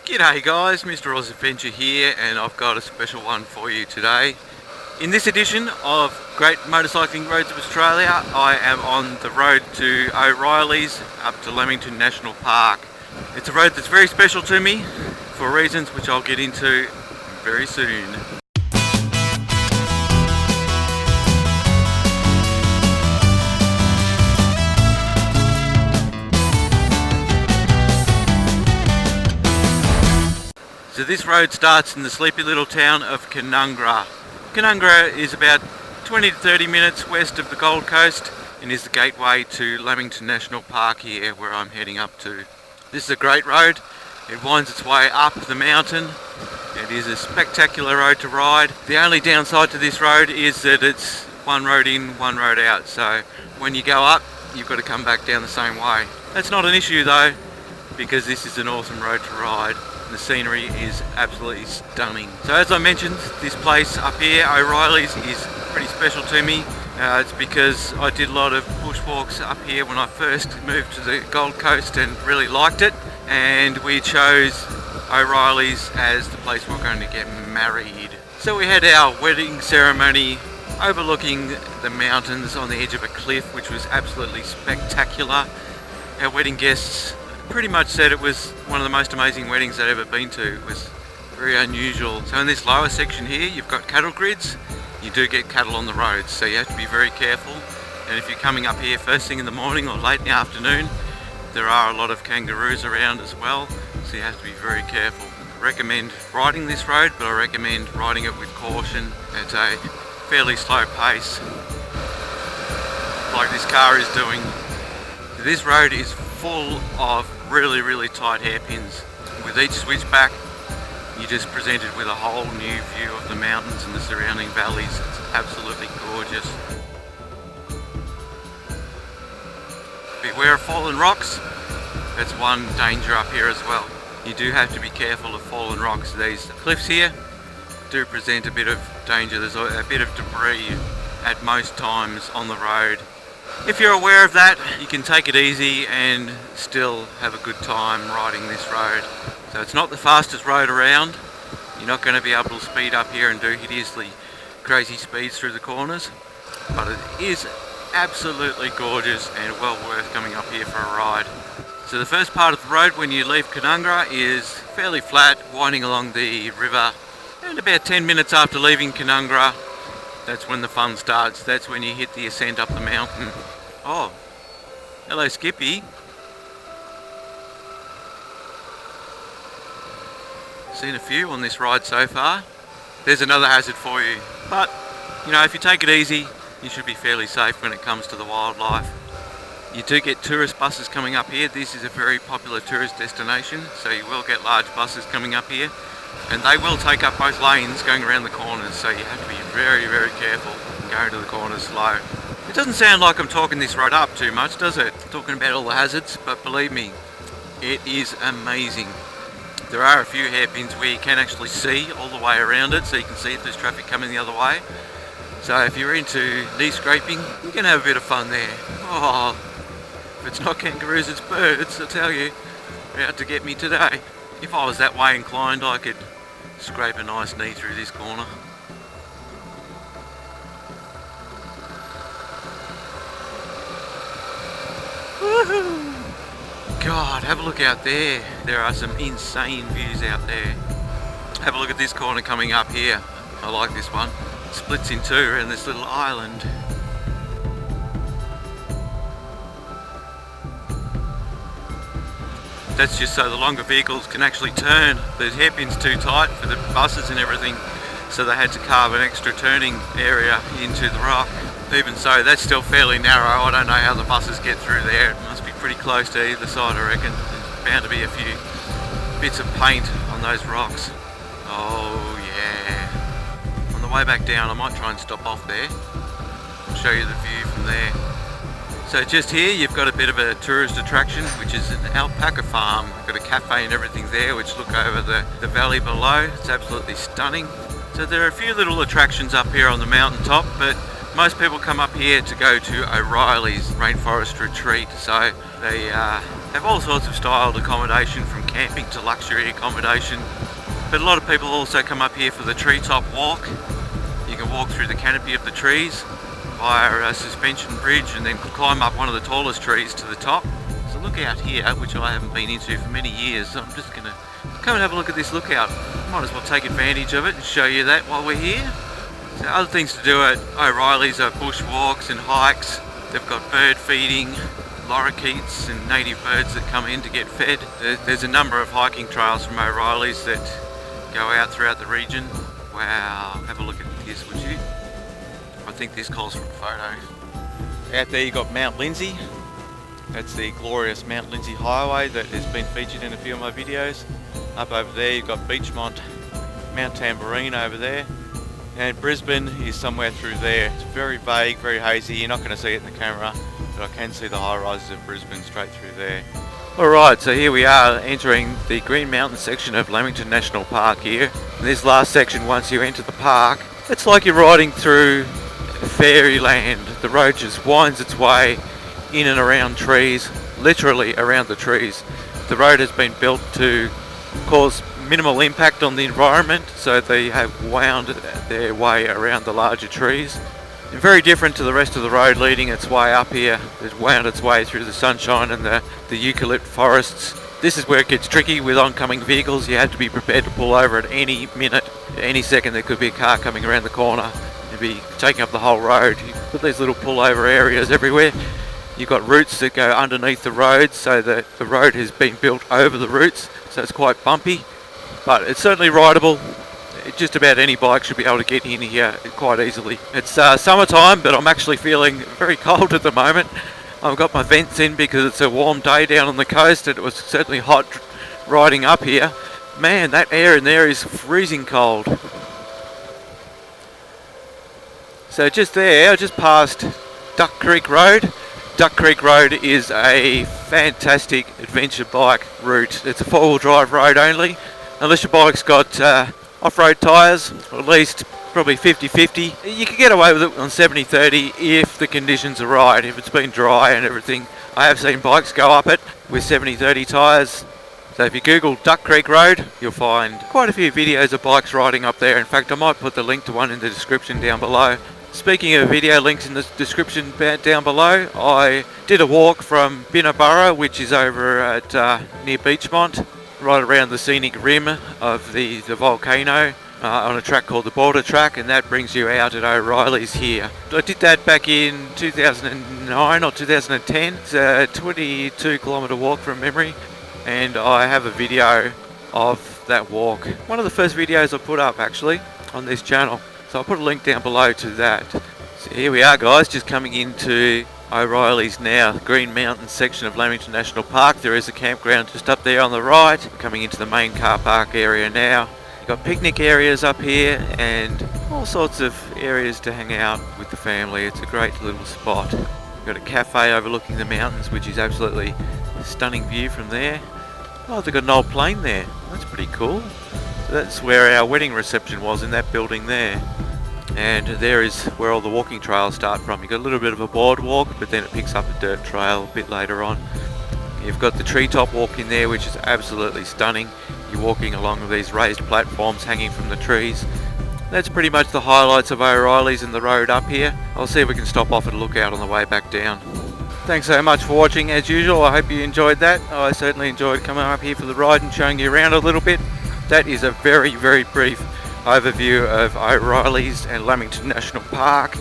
G'day guys, Mr. Oz Adventure here, and I've got a special one for you today. In this edition of Great Motorcycling Roads of Australia, I am on the road to O'Reilly's up to Lamington National Park. It's a road that's very special to me for reasons which I'll get into very soon. So this road starts in the sleepy little town of Canungra. Canungra is about 20 to 30 minutes west of the Gold Coast and is the gateway to Lamington National Park here, where I'm heading up to. This is a great road. It winds its way up the mountain. It is a spectacular road to ride. The only downside to this road is that it's one road in, one road out. So when you go up, you've got to come back down the same way. That's not an issue though, because this is an awesome road to ride. The scenery is absolutely stunning. So as I mentioned, this place up here, O'Reilly's, is pretty special to me. It's because I did a lot of bushwalks up here when I first moved to the Gold Coast and really liked it. And we chose O'Reilly's as the place we're going to get married. So we had our wedding ceremony overlooking the mountains on the edge of a cliff, which was absolutely spectacular. Our wedding guests pretty much said it was one of the most amazing weddings they'd ever been to. It was very unusual. So in this lower section here, you've got cattle grids. You do get cattle on the roads, so you have to be very careful. And if you're coming up here first thing in the morning or late in the afternoon, there are a lot of kangaroos around as well, so you have to be very careful. I recommend riding this road, but I recommend riding it with caution at a fairly slow pace, like this car is doing. This road is full of really tight hairpins. With each switchback, you're just presented with a whole new view of the mountains and the surrounding valleys. It's absolutely gorgeous. Beware of fallen rocks. That's one danger up here as well. You do have to be careful of fallen rocks. These cliffs here do present a bit of danger. There's a bit of debris at most times on the road. If you're aware of that, you can take it easy and still have a good time riding this road. So it's not the fastest road around. You're not going to be able to speed up here and do hideously crazy speeds through the corners, but it is absolutely gorgeous and well worth coming up here for a ride. So the first part of the road when you leave Canungra is fairly flat, winding along the river, and about 10 minutes after leaving Canungra, that's when the fun starts. That's when you hit the ascent up the mountain. Oh, hello Skippy. Seen a few on this ride so far. There's another hazard for you. But, you know, if you take it easy, you should be fairly safe when it comes to the wildlife. You do get tourist buses coming up here. This is a very popular tourist destination, so you will get large buses coming up here. And they will take up both lanes going around the corners, so you have to be very careful going to the corners slow. It doesn't sound like I'm talking this road up too much, does it? Talking about all the hazards, but believe me, it is amazing. There are a few hairpins where you can actually see all the way around it, so you can see if there's traffic coming the other way. So if you're into knee scraping, you can have a bit of fun there. Oh, if it's not kangaroos, it's birds, I tell you. They're out to get me today. If I was that way inclined, I could scrape a nice knee through this corner. Woohoo! God, have a look out there. There are some insane views out there. Have a look at this corner coming up here. I like this one. It splits in two around this little island. That's just so the longer vehicles can actually turn. The hairpin's too tight for the buses and everything, so they had to carve an extra turning area into the rock. Even so, that's still fairly narrow. I don't know how the buses get through there. It must be pretty close to either side, I reckon. There's bound to be a few bits of paint on those rocks. Oh yeah. On the way back down, I might try and stop off there. I'll show you the view from there. So just here you've got a bit of a tourist attraction, which is an alpaca farm. We've got a cafe and everything there which look over the valley below. It's absolutely stunning. So there are a few little attractions up here on the mountaintop, but most people come up here to go to O'Reilly's Rainforest retreat. So they Have all sorts of styled accommodation, from camping to luxury accommodation. But a lot of people also come up here for the treetop walk. You can walk through the canopy of the trees via a suspension bridge and then climb up one of the tallest trees to the top. So lookout here, which I haven't been into for many years, so I'm just going to come and have a look at this lookout. Might as well take advantage of it and show you that while we're here. So other things to do at O'Reilly's are bush walks and hikes. They've got bird feeding, lorikeets and native birds that come in to get fed. There's a number of hiking trails from O'Reilly's that go out throughout the region. Wow, have a look at this, would you? I think this calls for a photo. Out there you got Mount Lindsay. That's the glorious Mount Lindsay Highway that has been featured in a few of my videos. Up over there you've got Beachmont, Mount Tambourine over there. And Brisbane is somewhere through there. It's very vague, very hazy. You're not going to see it in the camera, but I can see the high rises of Brisbane straight through there. Alright, so here we are entering the Green Mountain section of Lamington National Park here. In this last section, once you enter the park, it's like you're riding through fairyland. The road just winds its way in and around trees, literally around the trees. The road has been built to cause minimal impact on the environment, so they have wound their way around the larger trees. And very different to the rest of the road leading its way up here. It's wound its way through the sunshine and the eucalypt forests. This is where it gets tricky with oncoming vehicles. You have to be prepared to pull over at any minute. Any second there could be a car coming around the corner and be taking up the whole road. You've got these little pullover areas everywhere. You've got routes that go underneath the road, so that the road has been built over the routes, so it's quite bumpy. But it's certainly rideable. Just about any bike should be able to get in here quite easily. It's summertime, but I'm actually feeling very cold at the moment. I've got my vents in because it's a warm day down on the coast, and it was certainly hot riding up here. Man, that air in there is freezing cold. So just there, just past Duck Creek Road. Duck Creek Road is a fantastic adventure bike route. It's a four-wheel drive road only, unless your bike's got off-road tyres, or at least probably 50-50. You can get away with it on 70-30 if the conditions are right, if it's been dry and everything. I have seen bikes go up it with 70-30 tyres. So if you Google Duck Creek Road, you'll find quite a few videos of bikes riding up there. In fact, I might put the link to one in the description down below. Speaking of video links in the description down below, I did a walk from Binnaburra, which is over at near Beachmont, right around the scenic rim of the volcano on a track called the Border Track, and that brings you out at O'Reilly's here. I did that back in 2009 or 2010. It's a 22 kilometre walk from memory, and I have a video of that walk. One of the first videos I put up actually on this channel, so I'll put a link down below to that. So here we are guys, just coming into O'Reilly's now, Green Mountain section of Lamington National Park. There is a campground just up there on the right. We're coming into the main car park area now. You've got picnic areas up here and all sorts of areas to hang out with the family. It's a great little spot. We've got a cafe overlooking the mountains, which is absolutely a stunning view from there. Oh, they've got an old plane there. That's pretty cool. So that's where our wedding reception was, in that building there. And there is where all the walking trails start from. You've got a little bit of a boardwalk, but then it picks up a dirt trail a bit later on. You've got the treetop walk in there, which is absolutely stunning. You're walking along these raised platforms hanging from the trees. That's pretty much the highlights of O'Reilly's and the road up here. I'll see if we can stop off at a lookout on the way back down. Thanks so much for watching as usual. I hope you enjoyed that. I certainly enjoyed coming up here for the ride and showing you around a little bit. That is a very, very brief overview of O'Reilly's and Lamington National Park,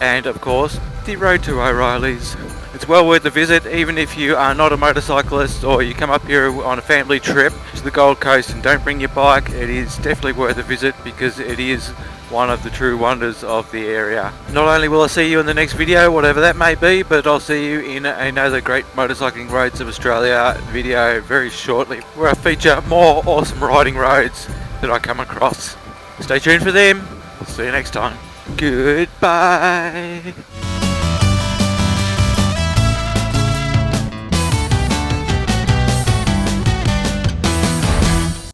and of course the road to O'Reilly's. It's well worth a visit, even if you are not a motorcyclist or you come up here on a family trip to the Gold Coast and don't bring your bike. It is definitely worth a visit because it is one of the true wonders of the area. Not only will I see you in the next video, whatever that may be, but I'll see you in another Great Motorcycling Roads of Australia video very shortly, where I feature more awesome riding roads that I come across. Stay tuned for them. See you next time. Goodbye.